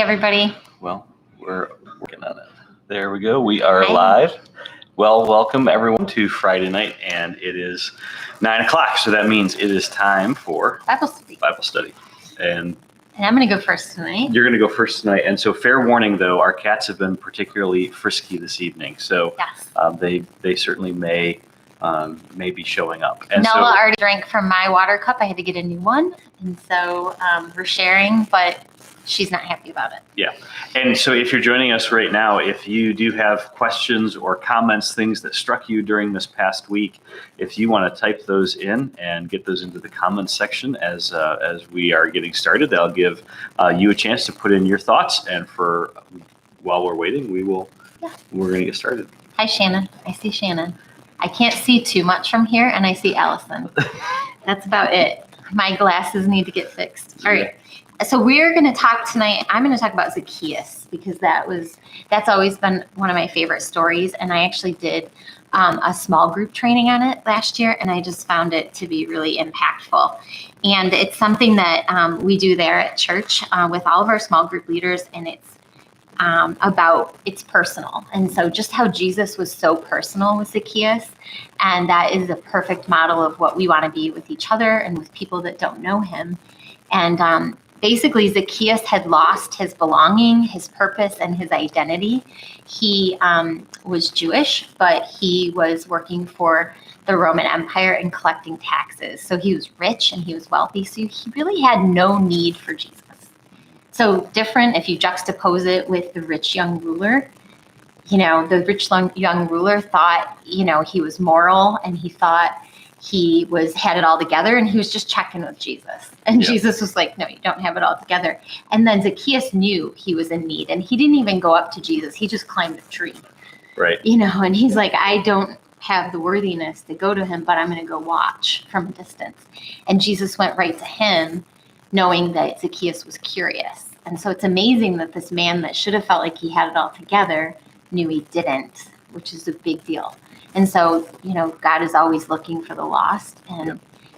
everybody. Well, we're working on it. There we go. We are Hi. live. Well, welcome everyone to Friday night, and it is 9 o'clock. So that means it is time for Bible study. And I'm going to go first tonight. you're going to go first tonight. And so fair warning, though, our cats have been particularly frisky this evening. So Yes. they certainly may be showing up. And Noah already drank from my water cup. I had to get a new one. And so we're sharing, but she's not happy about it. Yeah. And so if you're joining us right now, if you do have questions or comments, things that struck you during this past week, if you want to type those in and get those into the comments section as we are getting started, that'll give you a chance to put in your thoughts. And while we're waiting, we're going to get started. Hi, Shannon. I see Shannon. I can't see too much from here, and I see Allison. That's about it. My glasses need to get fixed. All right. So we're going to talk tonight. I'm going to talk about Zacchaeus because that's always been one of my favorite stories. And I actually did a small group training on it last year, and I just found it to be really impactful. And it's something that we do there at church with all of our small group leaders, and it's personal. And so just how Jesus was so personal with Zacchaeus, and that is a perfect model of what we want to be with each other and with people that don't know him. And basically, Zacchaeus had lost his belonging, his purpose, and his identity. He was Jewish, but he was working for the Roman Empire and collecting taxes. So he was rich and he was wealthy. So he really had no need for Jesus. So different if you juxtapose it with the rich young ruler. You know, the rich young ruler thought, he was moral, and he thought he had it all together, and he was just checking with Jesus. And Jesus was like, no, you don't have it all together. And then Zacchaeus knew he was in need, and he didn't even go up to Jesus. He just climbed a tree. Right. And he's like, I don't have the worthiness to go to him, but I'm going to go watch from a distance. And Jesus went right to him, knowing that Zacchaeus was curious. And so it's amazing that this man that should have felt like he had it all together knew he didn't, which is a big deal. And so, God is always looking for the lost.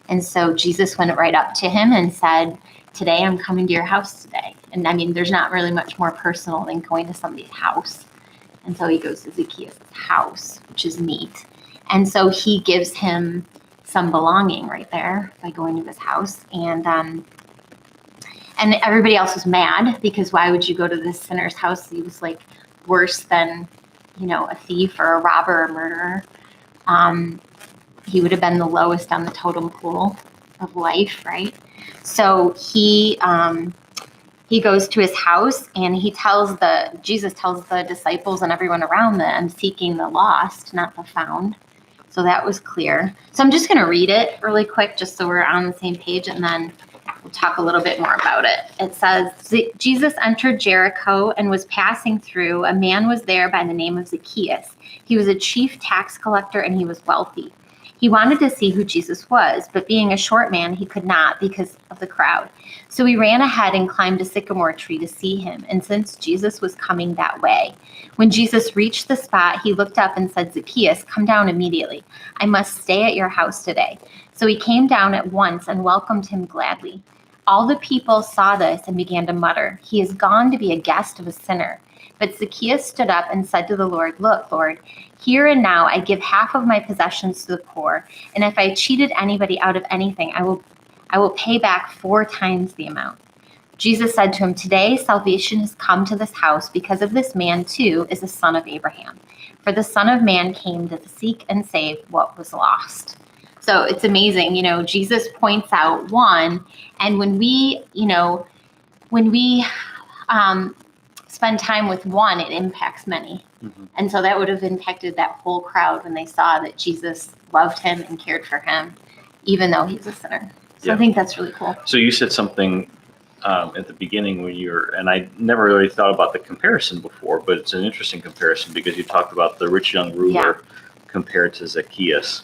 And so Jesus went right up to him and said, today I'm coming to your house today. And I mean, there's not really much more personal than going to somebody's house. And so he goes to Zacchaeus' house, which is neat. And so he gives him some belonging right there by going to his house. And everybody else was mad because why would you go to this sinner's house? He was like worse than, a thief or a robber or a murderer. He would have been the lowest on the totem pole of life, right? So he goes to his house, and Jesus tells the disciples and everyone around that I'm seeking the lost, not the found. So that was clear. So I'm just going to read it really quick, just so we're on the same page, and then we'll talk a little bit more about it. It says, Jesus entered Jericho and was passing through. A man was there by the name of Zacchaeus. He was a chief tax collector, and he was wealthy. He wanted to see who Jesus was, but being a short man, he could not because of the crowd. So he ran ahead and climbed a sycamore tree to see him, and since Jesus was coming that way. When Jesus reached the spot, he looked up and said, Zacchaeus, come down immediately. I must stay at your house today. So he came down at once and welcomed him gladly. All the people saw this and began to mutter, he is gone to be a guest of a sinner. But Zacchaeus stood up and said to the Lord, look, Lord, here and now I give half of my possessions to the poor, and if I cheated anybody out of anything, I will pay back 4 times the amount. Jesus said to him, today salvation has come to this house because of this man too is a son of Abraham. For the Son of Man came to seek and save what was lost. So it's amazing, Jesus points out one, and when we spend time with one, it impacts many. Mm-hmm. And so that would have impacted that whole crowd when they saw that Jesus loved him and cared for him, even though he's a sinner. So I think that's really cool. So you said something at the beginning and I never really thought about the comparison before, but it's an interesting comparison because you talked about the rich young ruler compared to Zacchaeus.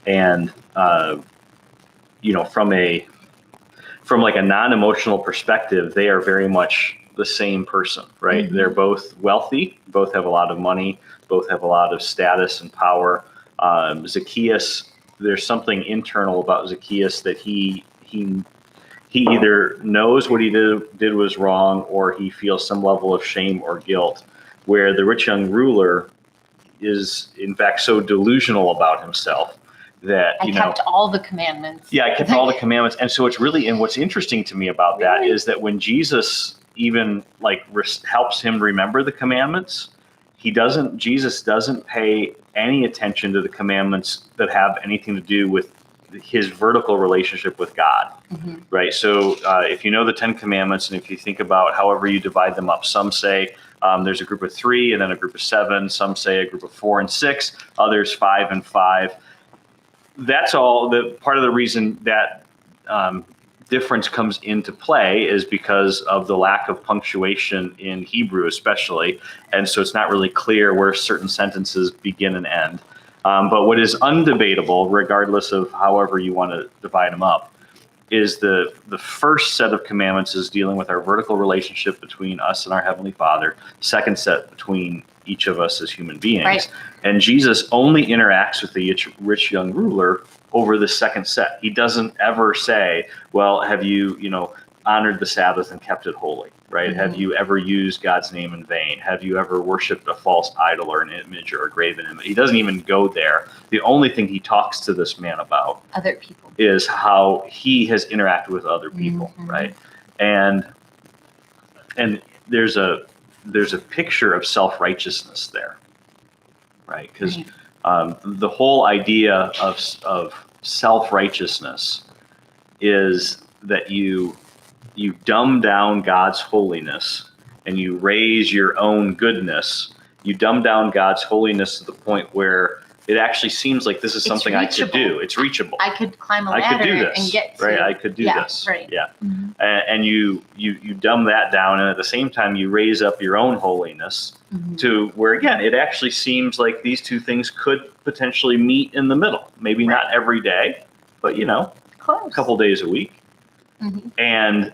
And, from like a non-emotional perspective, they are very much the same person, right? Mm-hmm. They're both wealthy, both have a lot of money, both have a lot of status and power. Zacchaeus, there's something internal about Zacchaeus that he he either knows what he did was wrong, or he feels some level of shame or guilt, where the rich young ruler is in fact so delusional about himself that, I kept all the commandments. yeah, I kept all the commandments. And so it's really, and what's interesting to me about that Really? is that when Jesus even like helps him remember the commandments, Jesus doesn't pay any attention to the commandments that have anything to do with his vertical relationship with God, Mhm. right? So if you know the 10 Commandments, and if you think about however you divide them up, some say there's a group of 3 and then a group of 7. Some say a group of 4 and 6, others 5 and 5. That's all. The part of the reason that difference comes into play is because of the lack of punctuation in Hebrew, especially, and so it's not really clear where certain sentences begin and end. But what is undebatable, regardless of however you want to divide them up, is the first set of commandments is dealing with our vertical relationship between us and our Heavenly Father. Second set between each of us as human beings. Right. And Jesus only interacts with the rich young ruler over the second set. He doesn't ever say, well, have you, honored the Sabbath and kept it holy, right? Mm-hmm. Have you ever used God's name in vain? Have you ever worshiped a false idol or an image or a graven image? He doesn't even go there. The only thing he talks to this man about Other people. is how he has interacted with other people, Mhm. right? And there's a picture of self-righteousness there, right? Because Right. the whole idea of self-righteousness is that you dumb down God's holiness and you raise your own goodness. You dumb down God's holiness to the point where it actually seems like this is It's something I could do. reachable. It's reachable. I could climb a I could do ladder this, and get to. right? I could do Yeah, this. right. Yeah. Mhm. And you dumb that down, and at the same time you raise up your own holiness Mhm. to where, again, it actually seems like these two things could potentially meet in the middle. Maybe not every day, but a Close. couple days a week. Mhm. And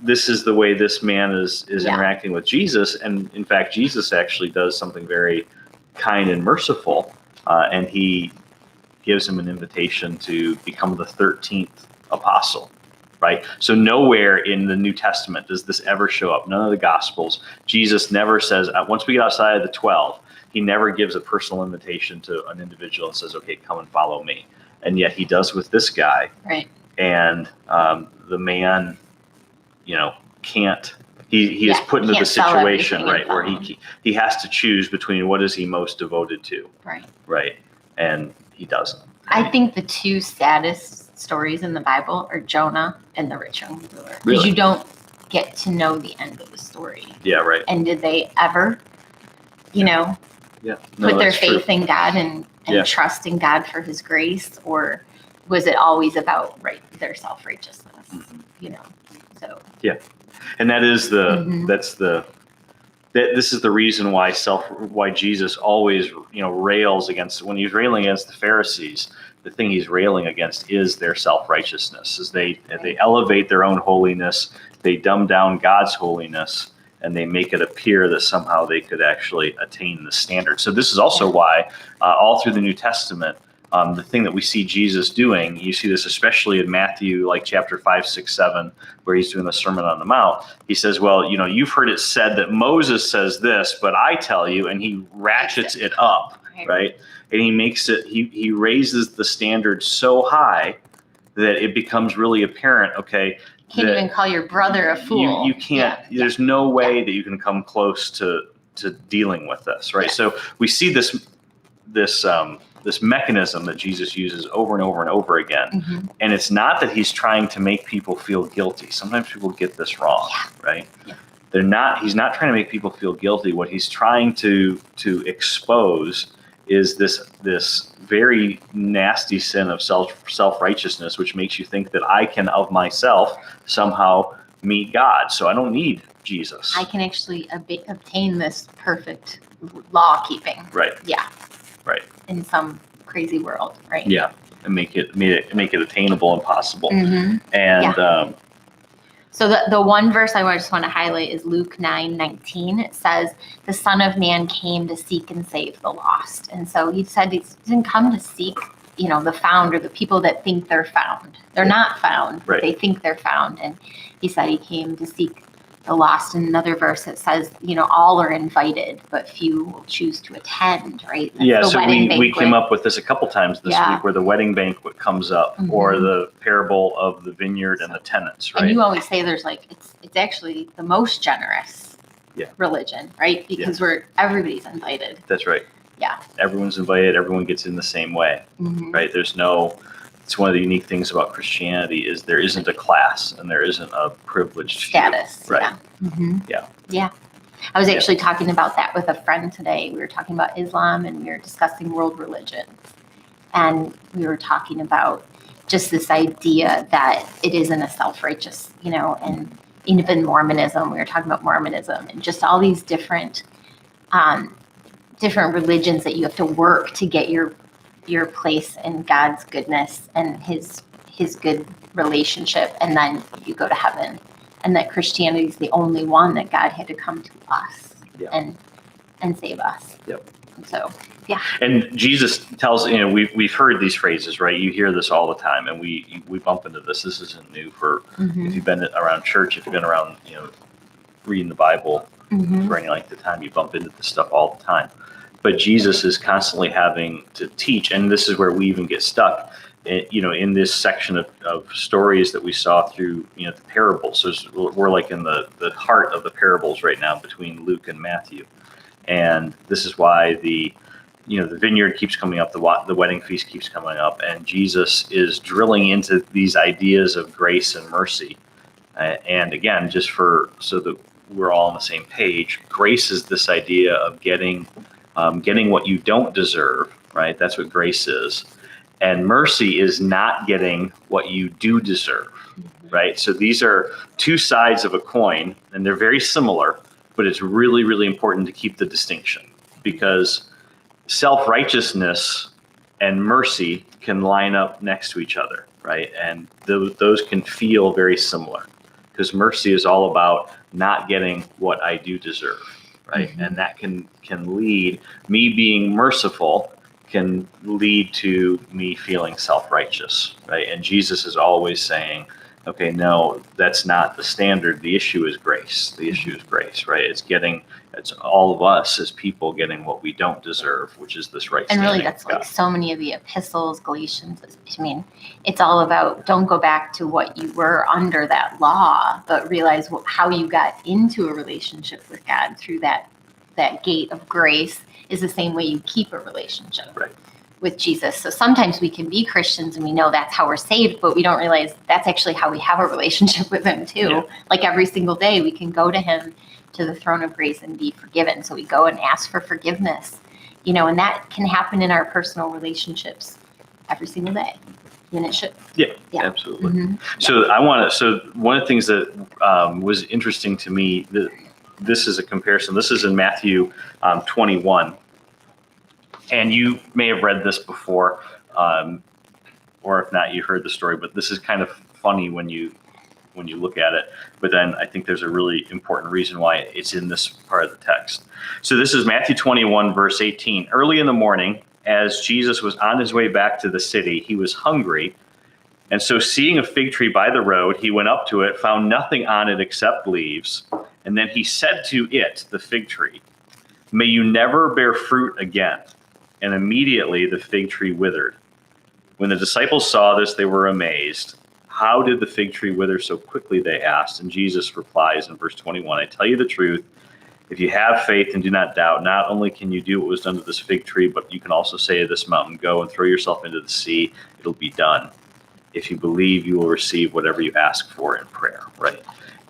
this is the way this man is Yeah. interacting with Jesus. And in fact, Jesus actually does something very kind and merciful, and he gives him an invitation to become the 13th apostle, right? So nowhere in the New Testament does this ever show up. None of the Gospels. Jesus never says, once we get outside of the 12, he never gives a personal invitation to an individual and says, okay, come and follow me. And yet he does with this guy. Right. And the man, can't, he is put into the can't sell situation, everything right, and where follow he has to choose between what is he most devoted to, Right. right? And he doesn't. I think the two saddest stories in the Bible are Jonah and the rich young ruler. Because Really? you don't get to know the end of the story. Yeah, right. And did they ever, Yeah. No, put their that's true. faith in God and Yeah. trust in God for his grace? Or was it always about their self-righteousness? Mhm. So. And that is Mhm. this is the reason why Jesus always, rails against, when he's railing against the Pharisees, the thing he's railing against is their self-righteousness, is they elevate their own holiness, they dumb down God's holiness, and they make it appear that somehow they could actually attain the standard. So this is also why all through the New Testament, the thing that we see Jesus doing, you see this especially in Matthew, like chapter 5, 6, 7, where he's doing the Sermon on the Mount. He says, well, you've heard it said that Moses says this, but I tell you, and he ratchets it up, right? And he makes it, he raises the standard so high that it becomes really apparent, okay, Can't even call your brother a fool. You can't, there's no way that you can come close to dealing with this, right? Yeah. So we see this mechanism that Jesus uses over and over and over again. Mhm. And it's not that he's trying to make people feel guilty. Sometimes people get this wrong, right? Yeah. He's not trying to make people feel guilty. What he's trying to expose is this very nasty sin of self-righteousness, which makes you think that I can of myself somehow meet God. So I don't need Jesus. I can actually obtain this perfect law keeping. Right. Yeah. Right. In some crazy world, right? Yeah. And make it attainable and possible. Mm-hmm. And so the one verse I just want to highlight is Luke 9:19. It says, "The Son of Man came to seek and save the lost." And so he said he didn't come to seek, the found, or the people that think they're found. They're not found, but Right. they think they're found. And he said he came to seek the lost. In another verse, it says, all are invited, but few will choose to attend, right? That's Yeah, the so wedding we banquet. came up with this a couple times this Yeah. week, where the wedding banquet comes up, or Mhm. the parable of the vineyard and the tenants, right? And you always say there's it's actually the most generous Yeah. religion, right? Because everybody's invited. That's right. Yeah. Everyone's invited. Everyone gets in the same way, Mhm. right? It's one of the unique things about Christianity is there isn't a class and there isn't a privileged few. Status. Right. Yeah. Mhm. Yeah. Yeah. I was Yeah. actually talking about that with a friend today. We were talking about Islam and we were discussing world religions. And we were talking about just this idea that it isn't a self-righteous, and even Mormonism. We were talking about Mormonism and just all these different religions that you have to work to get your place in God's goodness and his good relationship, and then you go to heaven. And that Christianity is the only one that God had to come to us and save us. Yep. And so, And Jesus tells, we've heard these phrases, right? You hear this all the time, and we bump into this. This isn't new if you've been around church, if you've been around, reading the Bible for any length of time, you bump into this stuff all the time. But Jesus is constantly having to teach, and this is where we even get stuck, in this section of stories that we saw through, the parables. So we're like in the heart of the parables right now between Luke and Matthew. And this is why the vineyard keeps coming up, the wedding feast keeps coming up, and Jesus is drilling into these ideas of grace and mercy. And again, just so that we're all on the same page, grace is this idea of getting what you don't deserve, right? That's what grace is. And mercy is not getting what you do deserve, right? So these are two sides of a coin, and they're very similar, but it's really, really important to keep the distinction, because self-righteousness and mercy can line up next to each other, right? And those can feel very similar, because mercy is all about not getting what I do deserve, right? Mm-hmm. And that can lead, me being merciful can lead to me feeling self-righteous, right? And Jesus is always saying, okay, no, that's not the standard. The issue is grace. The issue is grace, right? It's all of us as people getting what we don't deserve, which is this right And really, standing that's with God. like so many of the epistles, Galatians. I mean, it's all about don't go back to what you were under that law, but realize how you got into a relationship with God through that gate of grace is the same way you keep a relationship with Jesus. So sometimes we can be Christians and we know that's how we're saved, but we don't realize that's actually how we have a relationship with him too. Yeah. Like every single day we can go to him, to the throne of grace, and be forgiven. So we go and ask for forgiveness, and that can happen in our personal relationships every single day. And it should. Yeah, Yeah. absolutely. Mm-hmm. So one of the things that was interesting to me, this is a comparison. This is in Matthew 21. And you may have read this before, or if not, you heard the story, but this is kind of funny when you look at it. But then I think there's a really important reason why it's in this part of the text. So this is Matthew 21, verse 18. Early in the morning, as Jesus was on his way back to the city, he was hungry. And so seeing a fig tree by the road, he went up to it, found nothing on it except leaves. And then he said to it, the fig tree, "May you never bear fruit again." And immediately the fig tree withered. When the disciples saw this, they were amazed. "How did the fig tree wither so quickly?" they asked. And Jesus replies in verse 21, "I tell you the truth, if you have faith and do not doubt, not only can you do what was done to this fig tree, but you can also say to this mountain, 'Go and throw yourself into the sea.' It'll be done. If you believe, you will receive whatever you ask for in prayer," right?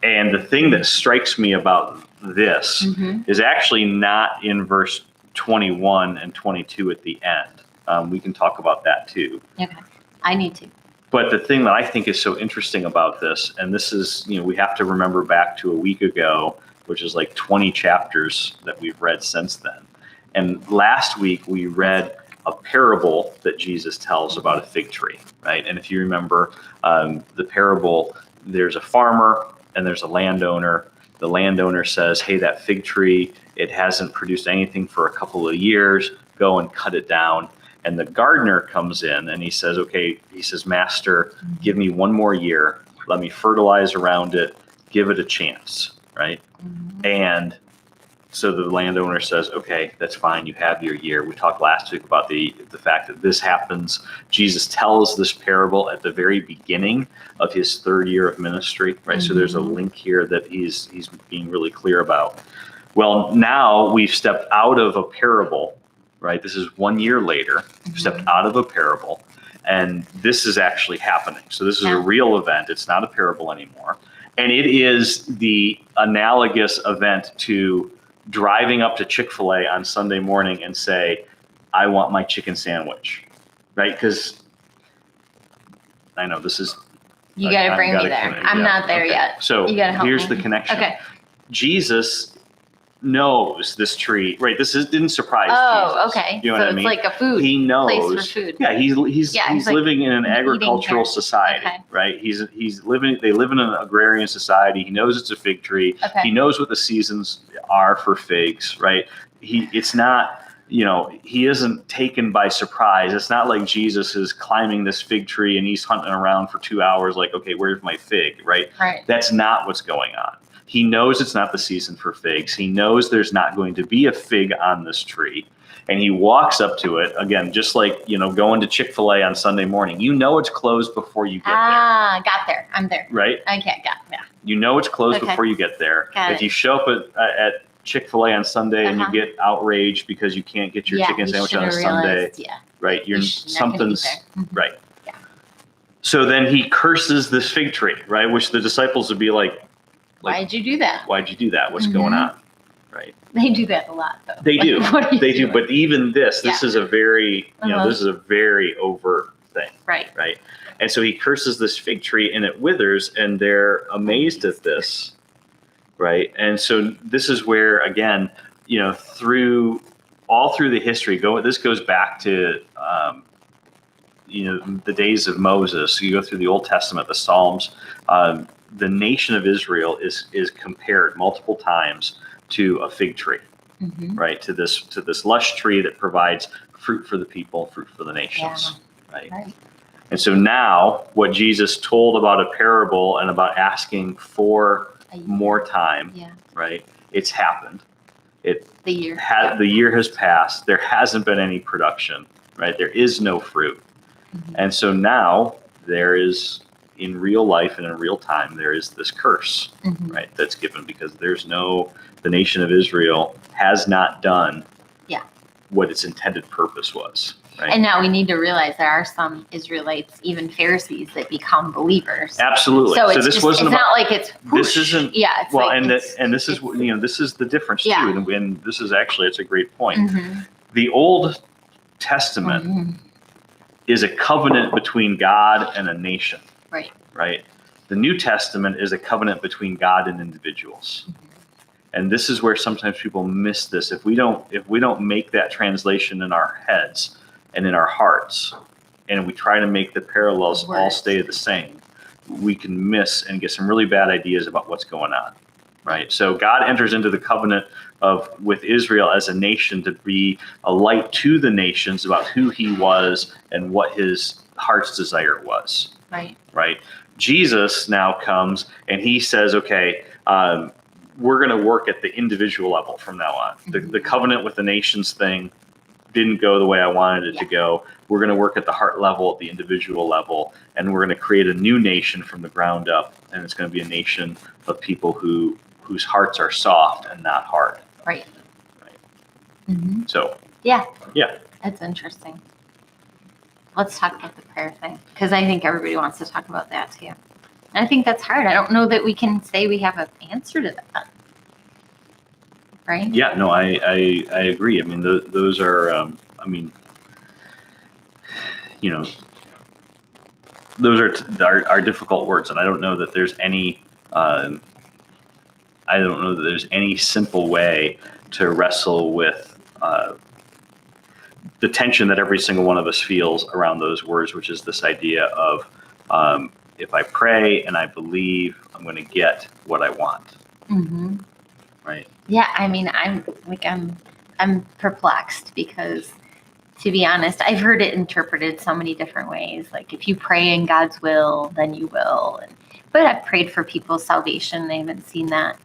And the thing that strikes me about this is actually not in verse 21 and 22 at the end. We can talk about that too. Okay. I need to. But the thing that I think is so interesting about this, and this is, we have to remember back to a week ago, which is like 20 chapters that we've read since then. And last week we read a parable that Jesus tells about a fig tree, right? And if you remember the parable, there's a farmer and there's a landowner. The landowner says, "Hey, that fig tree, it hasn't produced anything for a couple of years. Go and cut it down." And the gardener comes in and he says, okay, he says, Master, give me one more year. Let me fertilize around it. Give it a chance, right? Mhm. And so the landowner says, okay, that's fine. You have your year. We talked last week about the fact that this happens. Jesus tells this parable at the very beginning of his third year of ministry, right? So there's a link here that he's being really clear about. Well, now we've stepped out of a parable, right? This is 1 year later. We've stepped out of a parable, and this is actually happening. So this is a real event. It's not a parable anymore. And it is the analogous event to driving up to Chick-fil-A on Sunday morning and say, I want my chicken sandwich, right? Because I know this is. You got to bring me there. I'm not there yet. So you gotta help here's me. the connection. Okay. Jesus knows this tree, right? Didn't surprise Oh, Jesus. okay. You know so what I it's mean? like a food He knows. place for food. Yeah, he's like living in an eating agricultural here. society, Okay. right? They live in an agrarian society. He knows it's a fig tree. Okay. He knows what the seasons are for figs, right? It's not, he isn't taken by surprise. It's not like Jesus is climbing this fig tree and he's hunting around for 2 hours like, okay, where's my fig, right? Right. That's not what's going on. He knows it's not the season for figs. He knows there's not going to be a fig on this tree. And he walks up to it, again, just like, going to Chick-fil-A on Sunday morning. It's closed before you get there. Got there. I'm there. Right? Okay, yeah. It's closed Okay. before you get there. Got If it. you show up at Chick-fil-A on Sunday and you Uh-huh. get outraged because you can't get your chicken you sandwich on a should've Sunday, realized, Yeah. right? You're not gonna be Something's there. Mhm. right. Yeah. So then he curses this fig tree, right? Which the disciples would be like, Why'd you do that? why'd you do that? What's going on? Right. They do that a lot, though. They do. What are you They do. doing? But even this is a very, Uh-huh. this is a very overt thing. Right. Right. And so he curses this fig tree and it withers and they're amazed at this. Right. And so this is where, again, through the history, this goes back to, the days of Moses. You go through the Old Testament, the Psalms, the nation of Israel is compared multiple times to a fig tree, Mhm. right? To this lush tree that provides fruit for the people, fruit for the nations, right? Right. And so now what Jesus told about a parable and about asking for more time, Yeah. right? It's happened. The year. The year has passed. There hasn't been any production, right? There is no fruit. Mhm. And so now there is, in real life and in real time, there is this curse, Mhm. right? That's given because the nation of Israel has not done what its intended purpose was, right? And now we need to realize there are some Israelites, even Pharisees, that become believers. Absolutely. So this it's wasn't about, not like it's this whoosh. isn't, Yeah. It's well, like and it's, this is, this is the difference Yeah. too. And this is actually, it's a great point. Mhm. The Old Testament Mhm. is a covenant between God and a nation. Right. Right? The New Testament is a covenant between God and individuals. Mhm. And this is where sometimes people miss this. If we don't make that translation in our heads and in our hearts, and we try to make the parallels all Words. stay the same, we can miss and get some really bad ideas about what's going on. Right? So God enters into the covenant with Israel as a nation to be a light to the nations about who he was and what his heart's desire was. Right. Right? Jesus now comes and he says, okay, we're going to work at the individual level from now on. The covenant with the nations thing didn't go the way I wanted it to go. We're going to work at the heart level, at the individual level, and we're going to create a new nation from the ground up. And it's going to be a nation of people whose hearts are soft and not hard. Right. Right. Mm-hmm. So, Yeah. Yeah. That's interesting. Let's talk about the prayer thing, because I think everybody wants to talk about that too. And I think that's hard. I don't know that we can say we have an answer to that. Right? yeah, no, I agree. I mean, those are, those are difficult words, and I don't know that there's any, simple way to wrestle with the tension that every single one of us feels around those words, which is this idea of if I pray and I believe, I'm going to get what I want. Mm-hmm. Right. Yeah. I mean, I'm perplexed because to be honest. I've heard it interpreted so many different ways. Like if you pray in God's will, then you will. But I've prayed for people's salvation. I haven't seen that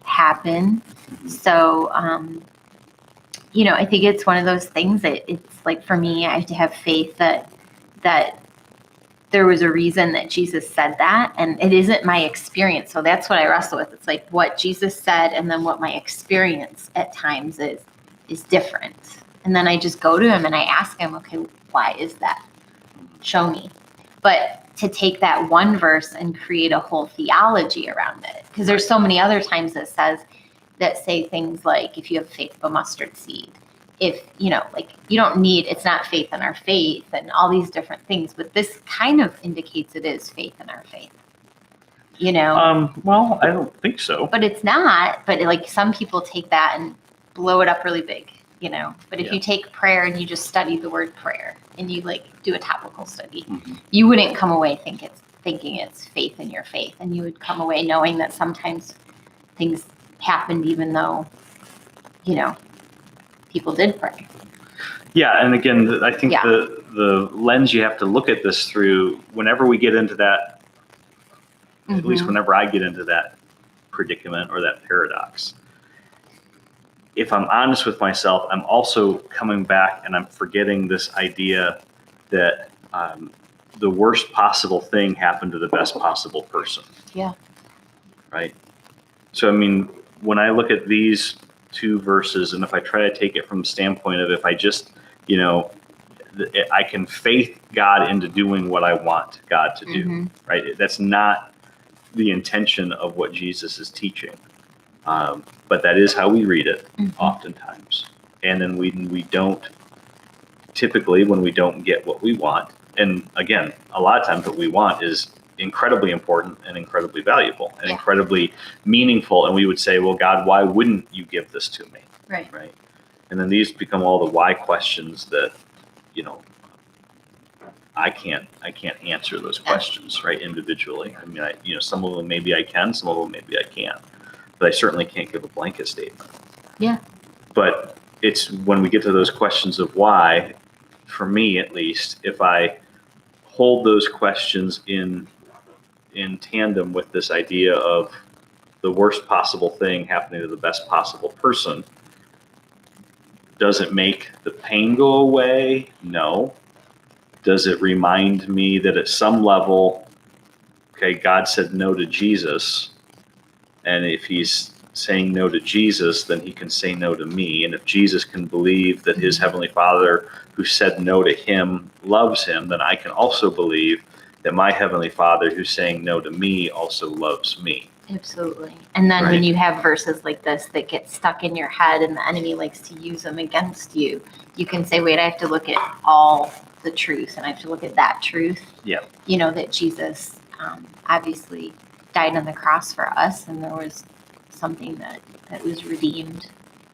happen. So, I think it's one of those things that it's like, for me, I have to have faith that there was a reason that Jesus said that, and it isn't my experience. So that's what I wrestle with. It's like what Jesus said, and then what my experience at times is different. And then I just go to him and I ask him, okay, why is that? Show me. But to take that one verse and create a whole theology around it, because there's so many other times that say things like, if you have faith of a mustard seed, if, like you don't need, it's not faith in our faith and all these different things, but this kind of indicates it is faith in our faith, Well, I don't think so. but it's not, but like some people take that and blow it up really big, but if you take prayer and you just study the word prayer and you like do a topical study, you wouldn't come away thinking it's faith in your faith. And you would come away knowing that sometimes things happened even though, people did pray. Yeah, and again, I think the lens you have to look at this through, whenever we get into that, at least whenever I get into that predicament or that paradox, if I'm honest with myself, I'm also coming back and I'm forgetting this idea that the worst possible thing happened to the best possible person. Yeah. Right? So, I mean, when I look at these two verses, and if I try to take it from the standpoint of if I just, I can faith God into doing what I want God to do, right? That's not the intention of what Jesus is teaching. But that is how we read it oftentimes. And then we don't, typically when we don't get what we want, and again, a lot of times what we want is incredibly important and incredibly valuable and incredibly meaningful. And we would say, well, God, why wouldn't you give this to me? Right. Right. And then these become all the why questions that, I can't answer those questions, right, individually. I mean, some of them maybe I can, some of them maybe I can't, but I certainly can't give a blanket statement. Yeah. But it's when we get to those questions of why, for me at least, if I hold those questions in tandem with this idea of the worst possible thing happening to the best possible person, does it make the pain go away? No. Does it remind me that at some level, okay, God said no to Jesus, and if he's saying no to Jesus, then he can say no to me. And if Jesus can believe that his Heavenly Father who said no to him loves him, then I can also believe that my Heavenly Father who's saying no to me also loves me. Absolutely. And then when you have verses like this that get stuck in your head and the enemy likes to use them against you, you can say, wait, I have to look at all the truth and I have to look at that truth. Yeah. That Jesus obviously died on the cross for us, and there was something that was redeemed,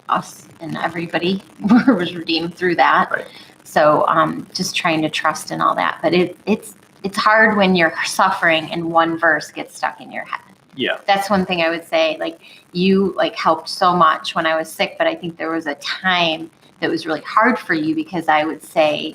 us and everybody was redeemed through that. Right. So just trying to trust in all that. But it's hard when you're suffering and one verse gets stuck in your head. Yeah. That's one thing I would say. Like you helped so much when I was sick, but I think there was a time that was really hard for you because I would say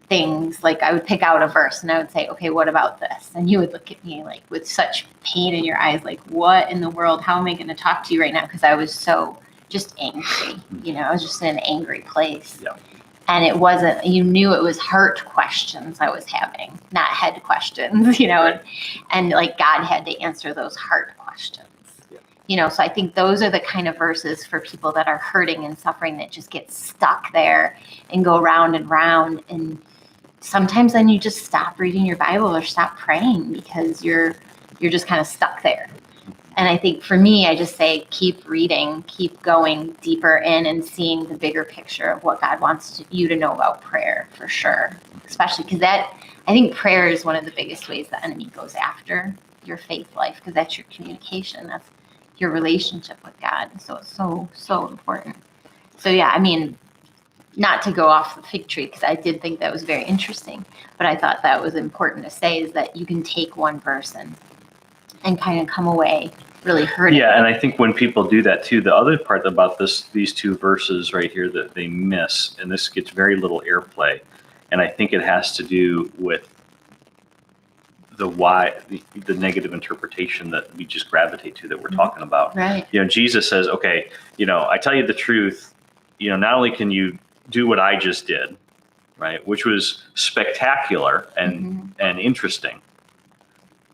things like I would pick out a verse and I would say, okay, what about this? And you would look at me like with such pain in your eyes, like, what in the world? How am I going to talk to you right now? Because I was so just angry. I was just in an angry place. Yeah. And it wasn't, you knew it was heart questions I was having, not head questions, right. and like God had to answer those heart questions. Yeah. So I think those are the kind of verses for people that are hurting and suffering that just get stuck there and go round and round. And sometimes then you just stop reading your Bible or stop praying because you're just kind of stuck there. And I think for me, I just say, keep reading, keep going deeper in and seeing the bigger picture of what God wants you to know about prayer for sure. Especially because I think prayer is one of the biggest ways the enemy goes after your faith life, because that's your communication. That's your relationship with God. So it's so important. So yeah, I mean, not to go off the fig tree, because I did think that was very interesting, but I thought that was important to say, is that you can take one verse and kind of come away really hurt it. Yeah, and I think when people do that too, the other part about these two verses right here that they miss, and this gets very little airplay, and I think it has to do with the negative interpretation that we just gravitate to that we're talking about. Right. Jesus says, okay, I tell you the truth, not only can you do what I just did, right, which was spectacular and interesting,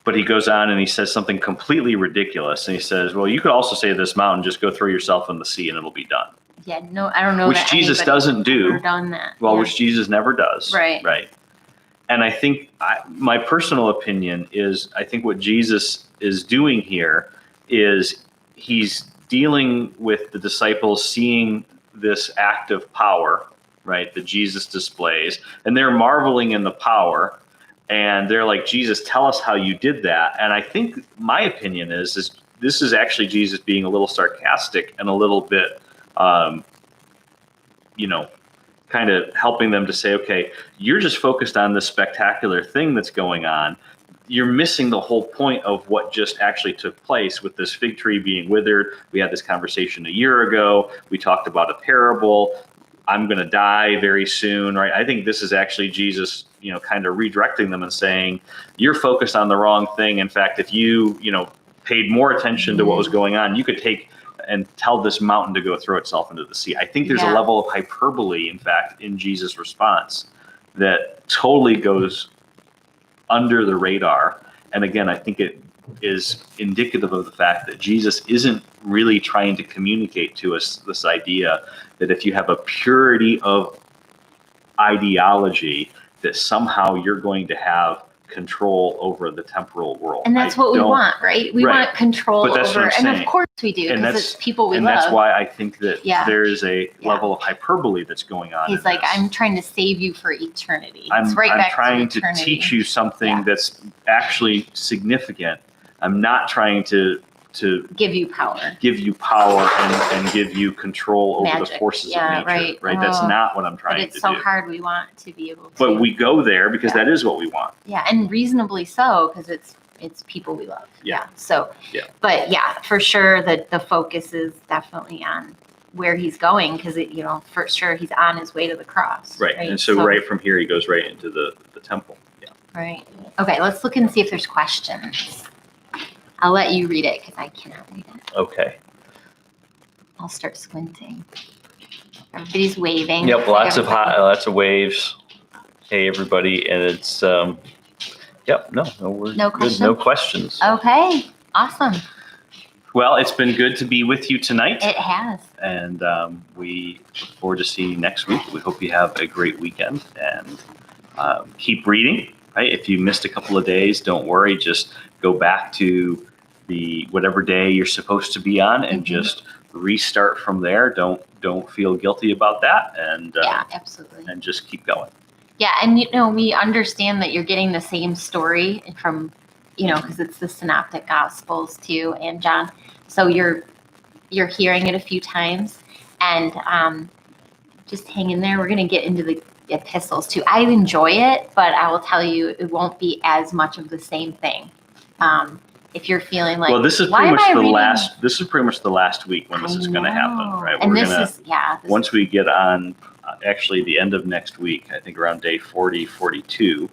but he goes on and he says something completely ridiculous. And he says, well, you could also say to this mountain, just go throw yourself in the sea and it'll be done. Yeah, no, I don't know. Which Jesus doesn't do. Done that. Well, which Jesus never does. Right. Right. And I think my personal opinion is I think what Jesus is doing here is he's dealing with the disciples seeing this act of power, right, that Jesus displays, and they're marveling in the power. And they're like, Jesus, tell us how you did that. And I think my opinion is this is actually Jesus being a little sarcastic and a little bit, kind of helping them to say, okay, you're just focused on this spectacular thing that's going on. You're missing the whole point of what just actually took place with this fig tree being withered. We had this conversation a year ago. We talked about a parable. I'm going to die very soon, right? I think this is actually Jesus, kind of redirecting them and saying, you're focused on the wrong thing. In fact, if you, paid more attention to what was going on, you could take and tell this mountain to go throw itself into the sea. I think there's a level of hyperbole, in fact, in Jesus' response that totally goes under the radar. And again, I think it is indicative of the fact that Jesus isn't really trying to communicate to us this idea that if you have a purity of ideology, that somehow you're going to have control over the temporal world. And that's what we want, right? We want control over, and of course we do, because it's people we love. And that's why I think that there is a level of hyperbole that's going on. He's like, I'm trying to save you for eternity. I'm trying to teach you something that's actually significant. I'm not trying to give you power and give you control over the forces of nature. Right. That's not what I'm trying to do. But it's so hard. We want to be able to. But we go there because that is what we want. Yeah. And reasonably so, because it's people we love. Yeah. So, but for sure the focus is definitely on where he's going, because for sure he's on his way to the cross. Right. And so right from here, he goes right into the temple. Yeah. Right. Okay. Let's look and see if there's questions. I'll let you read it because I cannot read it. Okay. I'll start squinting. Everybody's waving. Yep, lots of waves. Hey, everybody, and it's we're no good. No questions. Okay, awesome. Well, it's been good to be with you tonight. It has. And we look forward to seeing you next week. We hope you have a great weekend and keep reading. Right? If you missed a couple of days, don't worry. Just go back to whatever day you're supposed to be on and just restart from there. Don't feel guilty about that, and absolutely, and just keep going. Yeah, and we understand that you're getting the same story from because it's the Synoptic Gospels too, and John. So you're hearing it a few times, and just hang in there. We're gonna get into the epistles too. I enjoy it, but I will tell you, it won't be as much of the same thing. If you're feeling like, this is pretty much the last week when this is going to happen, right? And once we get on, actually the end of next week, I think around day 40, 42,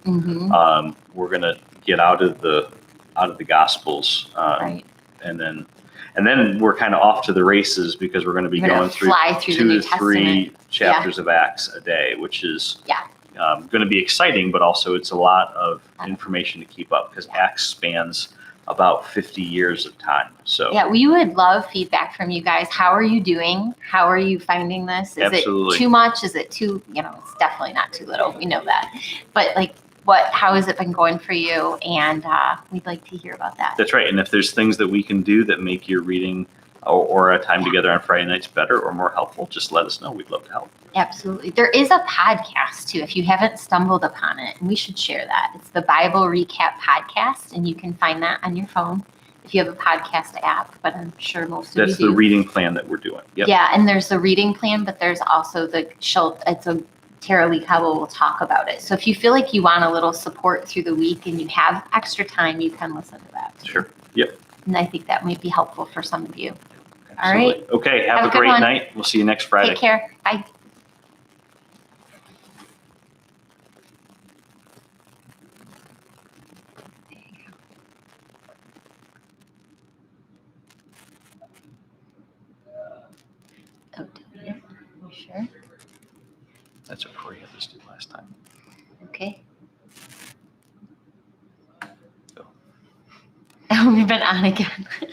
we're going to get out of the Gospels, and then we're kind of off to the races, because we're going to be going through 2 to 3 chapters of Acts a day, which is going to be exciting, but also it's a lot of information to keep up, because Acts spans about 50 years of time. So we would love feedback from you guys. How are you doing? How are you finding this? Is it too much? Is it too, it's definitely not too little. We know that. But how has it been going for you? And we'd like to hear about that. That's right. And if there's things that we can do that make your reading or a time together on Friday nights better or more helpful, just let us know. We'd love to help. Absolutely. There is a podcast too, if you haven't stumbled upon it, and we should share that. It's the Bible Recap Podcast, and you can find that on your phone if you have a podcast app, but I'm sure most of you do. That's the reading plan that we're doing. Yep. Yeah, and there's the reading plan, but there's also Tara Lee Cobble will talk about it. So if you feel like you want a little support through the week and you have extra time, you can listen to that too. Sure. Yep. And I think that might be helpful for some of you. All right. Absolutely. Okay, have Have a a good great one. night. We'll see you next Friday. Take care. Bye. Oh, delete it. You sure? That's what Corey had us do last time. Okay. So. We've been on again.